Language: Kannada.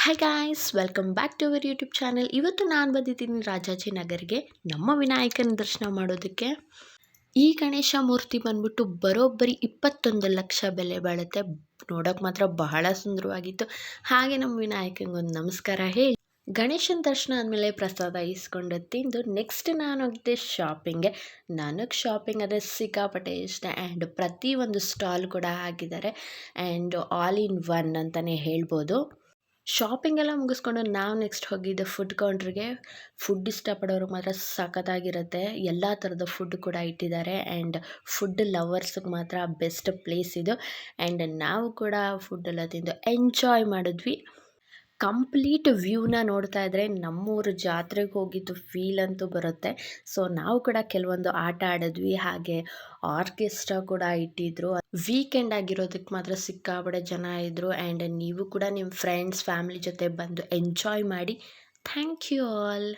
Hi guys, welcome back to our YouTube channel. ಇವತ್ತು ನಾನು ಬಂದಿದ್ದೀನಿ ರಾಜಾಜಿನಗರ್ಗೆ ನಮ್ಮ ವಿನಾಯಕನ ದರ್ಶನ ಮಾಡೋದಕ್ಕೆ. ಈ ಗಣೇಶ ಮೂರ್ತಿ ಬಂದ್ಬಿಟ್ಟು ಬರೋಬ್ಬರಿ 21 ಲಕ್ಷ ಬೆಲೆ ಬಾಳುತ್ತೆ. ನೋಡೋಕೆ ಮಾತ್ರ ಬಹಳ ಸುಂದರವಾಗಿತ್ತು. ಹಾಗೆ ನಮ್ಮ ವಿನಾಯಕನಿಗೊಂದು ನಮಸ್ಕಾರ ಹೇಳಿ ಗಣೇಶನ ದರ್ಶನ ಆದಮೇಲೆ ಪ್ರಸಾದ ಇಸ್ಕೊಂಡು ತಿಂದು ನೆಕ್ಸ್ಟ್ ನಾನು ಹೋಗಿದ್ದೆ ಶಾಪಿಂಗ್ಗೆ. ನನಗೆ ಶಾಪಿಂಗ್ ಅಂದರೆ ಸಿಕ್ಕಾಪಟ್ಟೆ ಇಷ್ಟ. ಆ್ಯಂಡ್ ಪ್ರತಿಯೊಂದು ಸ್ಟಾಲ್ ಕೂಡ ಹಾಕಿದ್ದಾರೆ. ಆ್ಯಂಡ್ ಆಲ್ ಇನ್ ಒನ್ ಅಂತಲೇ ಹೇಳ್ಬೋದು. ಶಾಪಿಂಗ್ ಎಲ್ಲ ಮುಗಿಸ್ಕೊಂಡು ನಾವು ನೆಕ್ಸ್ಟ್ ಹೋಗಿದ್ದು ಫುಡ್ ಕೌಂಟ್ರಿಗೆ. ಫುಡ್ ಇಷ್ಟಪಡೋರಿಗೆ ಮಾತ್ರ ಸಖತ್ತಾಗಿರುತ್ತೆ. ಎಲ್ಲ ಥರದ ಫುಡ್ ಕೂಡ ಇಟ್ಟಿದ್ದಾರೆ. ಆ್ಯಂಡ್ ಫುಡ್ ಲವರ್ಸ್ಗೆ ಮಾತ್ರ ಬೆಸ್ಟ್ ಪ್ಲೇಸ್ ಇದು. ಆ್ಯಂಡ್ ನಾವು ಕೂಡ ಫುಡ್ಡೆಲ್ಲ ತಿಂದು ಎಂಜಾಯ್ ಮಾಡಿದ್ವಿ. ಕಂಪ್ಲೀಟ್ ವ್ಯೂನ ನೋಡ್ತಾ ಇದ್ದರೆ ನಮ್ಮೂರು ಜಾತ್ರೆಗೆ ಹೋಗಿದ್ದು ಫೀಲ್ ಅಂತೂ ಬರುತ್ತೆ. ಸೊ ನಾವು ಕೂಡ ಕೆಲವೊಂದು ಆಟ ಆಡಿದ್ವಿ. ಹಾಗೆ ಆರ್ಕೆಸ್ಟ್ರಾ ಕೂಡ ಇಟ್ಟಿದ್ರು. ವೀಕೆಂಡ್ ಆಗಿರೋದಕ್ಕೆ ಮಾತ್ರ ಸಿಕ್ಕಾಪಟ್ಟೆ ಜನ ಇದ್ದರು. ಆ್ಯಂಡ್ ನೀವು ಕೂಡ ನಿಮ್ಮ ಫ್ರೆಂಡ್ಸ್ ಫ್ಯಾಮಿಲಿ ಜೊತೆ ಬಂದು ಎಂಜಾಯ್ ಮಾಡಿ. Thank you all.